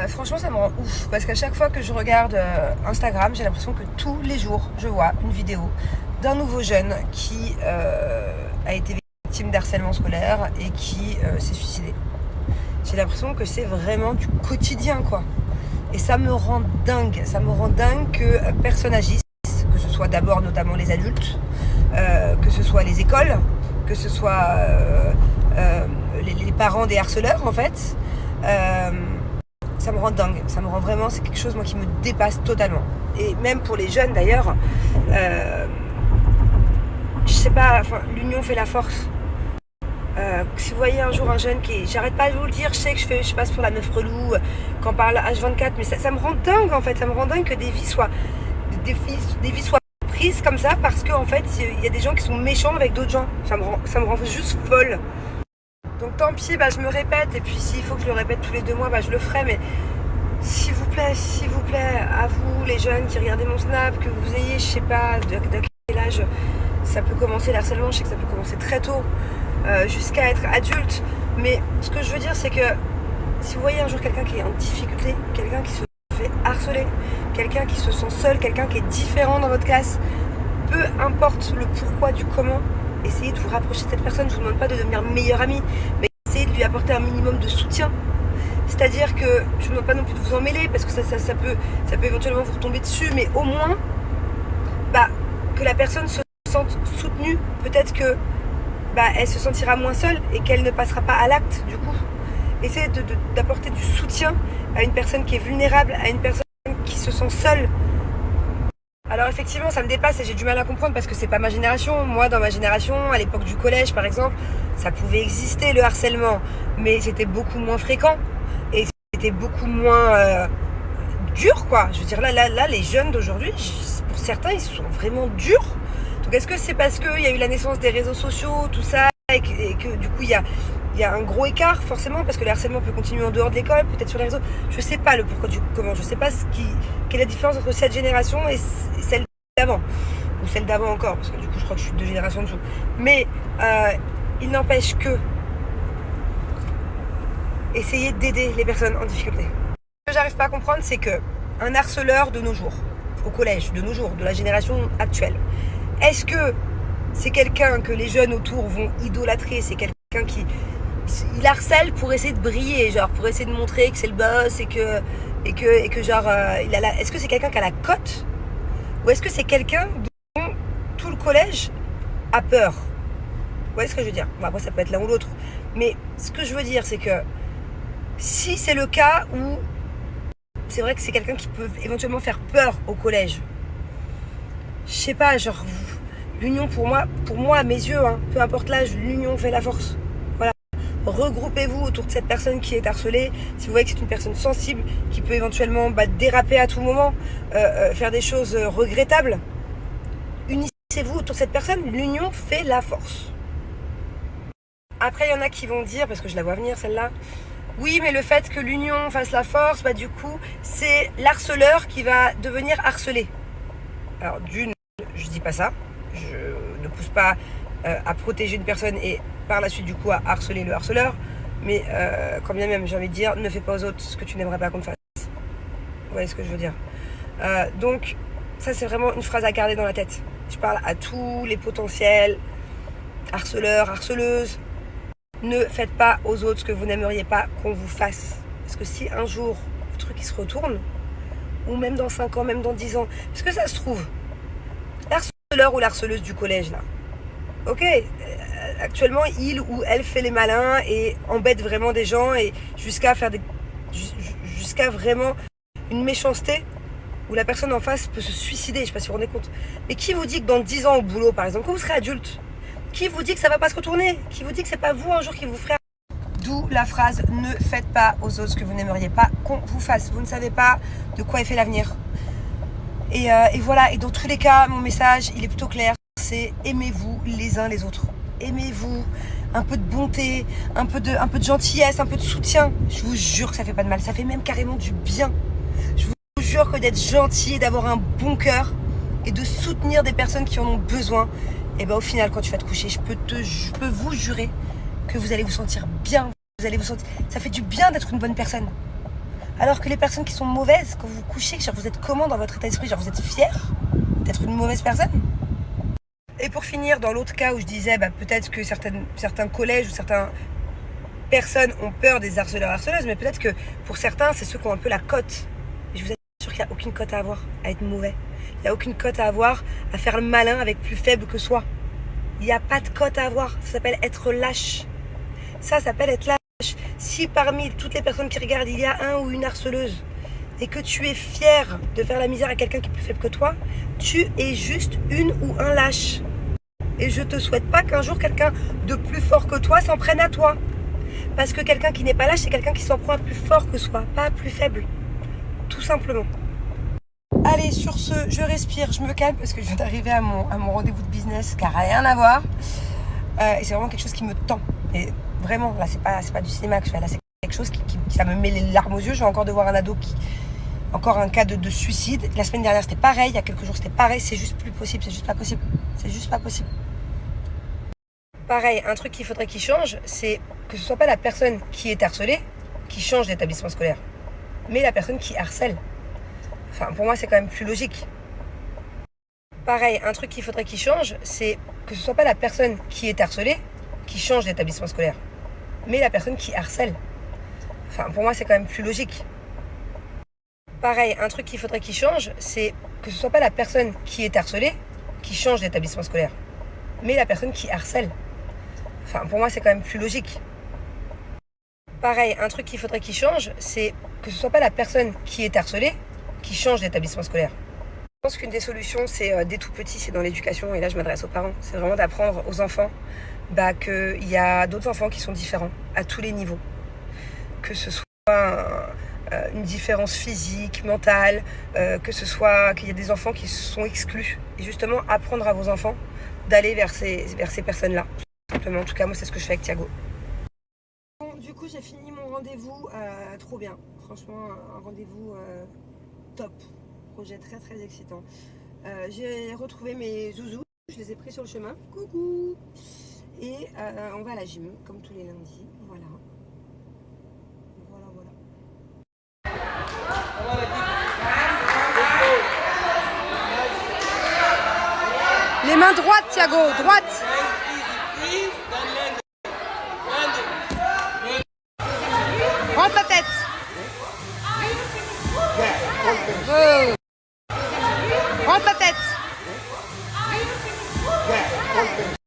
Franchement, ça me rend ouf parce qu'à chaque fois que je regarde Instagram, j'ai l'impression que tous les jours, je vois une vidéo d'un nouveau jeune qui a été victime d'harcèlement scolaire et qui s'est suicidé. J'ai l'impression que c'est vraiment du quotidien, quoi. Et ça me rend dingue. Ça me rend dingue que personne n'agisse, que ce soit d'abord notamment les adultes, que ce soit les écoles, que ce soit les parents des harceleurs, en fait. Ça me rend dingue, ça me rend vraiment, c'est quelque chose moi qui me dépasse totalement. Et même pour les jeunes d'ailleurs, je sais pas, enfin, l'union fait la force. Si vous voyez un jour un jeune qui est, j'arrête pas de vous le dire, je sais que je passe pour la meuf relou, qu'on parle H24, mais ça me rend dingue en fait, ça me rend dingue que des vies soient prises comme ça parce qu'en fait il y a des gens qui sont méchants avec d'autres gens. Ça me rend juste folle. Donc tant pis, je me répète, et puis s'il faut que je le répète tous les 2 mois, je le ferai, mais s'il vous plaît, à vous les jeunes qui regardez mon snap, que vous ayez, je sais pas, de quel âge ça peut commencer le harcèlement, je sais que ça peut commencer très tôt, jusqu'à être adulte, mais ce que je veux dire c'est que si vous voyez un jour quelqu'un qui est en difficulté, quelqu'un qui se fait harceler, quelqu'un qui se sent seul, quelqu'un qui est différent dans votre classe, peu importe le pourquoi du comment, essayez de vous rapprocher de cette personne. Je ne vous demande pas de devenir meilleur ami, mais essayez de lui apporter un minimum de soutien. C'est-à-dire que je ne vous demande pas non plus de vous en mêler parce que ça peut éventuellement vous retomber dessus, mais au moins que la personne se sente soutenue. Peut-être que elle se sentira moins seule et qu'elle ne passera pas à l'acte du coup. Essayez d'apporter du soutien à une personne qui est vulnérable, à une personne qui se sent seule. Alors effectivement ça me dépasse et j'ai du mal à comprendre parce que c'est pas ma génération. Moi dans ma génération, à l'époque du collège par exemple, ça pouvait exister le harcèlement, mais c'était beaucoup moins fréquent et c'était beaucoup moins dur quoi. Je veux dire là les jeunes d'aujourd'hui, pour certains ils sont vraiment durs. Donc est-ce que c'est parce qu'il y a eu la naissance des réseaux sociaux, tout ça, et que du coup il y a un gros écart forcément parce que le harcèlement peut continuer en dehors de l'école, peut-être sur les réseaux. Je sais pas le pourquoi du comment, je sais pas quelle est la différence entre cette génération et celle d'avant, ou celle d'avant encore, parce que du coup je crois que je suis 2 générations en dessous. Mais il n'empêche que essayer d'aider les personnes en difficulté. Ce que j'arrive pas à comprendre, c'est que un harceleur de nos jours, au collège, de nos jours, de la génération actuelle, est-ce que c'est quelqu'un que les jeunes autour vont idolâtrer? C'est quelqu'un qui il harcèle pour essayer de briller, genre pour essayer de montrer que c'est le boss et que genre est-ce que c'est quelqu'un qui a la cote ou est-ce que c'est quelqu'un dont tout le collège a peur? Vous voyez ce que je veux dire? Bon, après ça peut être l'un ou l'autre, mais ce que je veux dire c'est que si c'est le cas où c'est vrai que c'est quelqu'un qui peut éventuellement faire peur au collège, je sais pas, genre l'union pour moi à mes yeux, peu importe l'âge, l'union fait la force. Voilà. Regroupez-vous autour de cette personne qui est harcelée. Si vous voyez que c'est une personne sensible, qui peut éventuellement déraper à tout moment, faire des choses regrettables, unissez-vous autour de cette personne. L'union fait la force. Après, il y en a qui vont dire, parce que je la vois venir celle-là, oui, mais le fait que l'union fasse la force, du coup, c'est l'harceleur qui va devenir harcelé. Alors d'une, je dis pas ça. Je ne pousse pas à protéger une personne et par la suite du coup à harceler le harceleur, mais quand bien même j'ai envie de dire, ne fais pas aux autres ce que tu n'aimerais pas qu'on te fasse. Vous voyez ce que je veux dire? Donc ça c'est vraiment une phrase à garder dans la tête. Je parle à tous les potentiels harceleurs, harceleuses. Ne faites pas aux autres ce que vous n'aimeriez pas qu'on vous fasse. Parce que si un jour le truc il se retourne, ou même dans 5 ans, même dans 10 ans, parce que ça se trouve, l'harceleur ou l'harceleuse du collège là, ok, actuellement il ou elle fait les malins et embête vraiment des gens et jusqu'à vraiment une méchanceté où la personne en face peut se suicider, je sais pas si vous vous rendez compte. Mais qui vous dit que dans 10 ans au boulot par exemple, quand vous serez adulte, qui vous dit que ça va pas se retourner? Qui vous dit que c'est pas vous un jour qui vous ferez? D'où la phrase « Ne faites pas aux autres ce que vous n'aimeriez pas qu'on vous fasse ». Vous ne savez pas de quoi est fait l'avenir. Et voilà, et dans tous les cas, mon message, il est plutôt clair. C'est aimez-vous les uns les autres. Aimez-vous, un peu de bonté, un peu de gentillesse, un peu de soutien. Je vous jure que ça fait pas de mal, ça fait même carrément du bien. Je vous jure que d'être gentil, d'avoir un bon cœur et de soutenir des personnes qui en ont besoin, et au final, quand tu vas te coucher, je peux vous jurer que vous allez vous sentir bien. Vous allez vous sentir. Ça fait du bien d'être une bonne personne. Alors que les personnes qui sont mauvaises, quand vous vous couchez, genre vous êtes comment dans votre état d'esprit? Genre vous êtes fier d'être une mauvaise personne? Et pour finir, dans l'autre cas où je disais peut-être que certains collèges ou certaines personnes ont peur des harceleurs-harceleuses, mais peut-être que pour certains, c'est ceux qui ont un peu la cote. Et je vous assure qu'il n'y a aucune cote à avoir à être mauvais. Il n'y a aucune cote à avoir à faire le malin avec plus faible que soi. Il n'y a pas de cote à avoir. Ça s'appelle être lâche. Ça s'appelle être lâche. Si parmi toutes les personnes qui regardent, il y a un ou une harceleuse et que tu es fier de faire la misère à quelqu'un qui est plus faible que toi, tu es juste une ou un lâche. Et je te souhaite pas qu'un jour quelqu'un de plus fort que toi s'en prenne à toi. Parce que quelqu'un qui n'est pas lâche, c'est quelqu'un qui s'en prend à plus fort que soi, pas à plus faible. Tout simplement. Allez, sur ce, je respire, je me calme parce que je viens d'arriver à mon rendez-vous de business qui n'a rien à voir. Et c'est vraiment quelque chose qui me tend. Et vraiment, là, c'est pas du cinéma que je fais. Là, c'est quelque chose qui ça me met les larmes aux yeux. Je vais encore devoir un ado encore un cas de suicide. La semaine dernière, c'était pareil. Il y a quelques jours, c'était pareil. C'est juste plus possible. C'est juste pas possible. C'est juste pas possible. Pareil, un truc qu'il faudrait qu'il change, c'est que ce soit pas la personne qui est harcelée qui change d'établissement scolaire, mais la personne qui harcèle. Enfin, pour moi, c'est quand même plus logique. Pareil, un truc qu'il faudrait qu'il change, c'est que ce soit pas la personne qui est harcelée qui change d'établissement scolaire, mais la personne qui harcèle. Enfin, pour moi, c'est quand même plus logique. Pareil, un truc qu'il faudrait qu'il change, c'est que ce soit pas la personne qui est harcelée qui change d'établissement scolaire, mais la personne qui harcèle. Enfin, pour moi, c'est quand même plus logique. Pareil, un truc qu'il faudrait qu'il change, c'est que ce soit pas la personne qui est harcelée qui change d'établissement scolaire. Je pense qu'une des solutions, c'est dès tout petit, c'est dans l'éducation, et là je m'adresse aux parents, c'est vraiment d'apprendre aux enfants qu'il y a d'autres enfants qui sont différents à tous les niveaux. Que ce soit une différence physique, mentale, que ce soit qu'il y a des enfants qui sont exclus. Et justement, apprendre à vos enfants d'aller vers ces personnes-là. Simplement, en tout cas, moi c'est ce que je fais avec Thiago. Bon, du coup, j'ai fini mon rendez-vous, trop bien. Franchement, un rendez-vous top. Projet très très excitant. J'ai retrouvé mes zouzous, je les ai pris sur le chemin. Coucou. Et on va à la gym, comme tous les lundis. Voilà. Voilà. Les mains droites, Thiago, droite. Rentre la tête. Rentre la tête.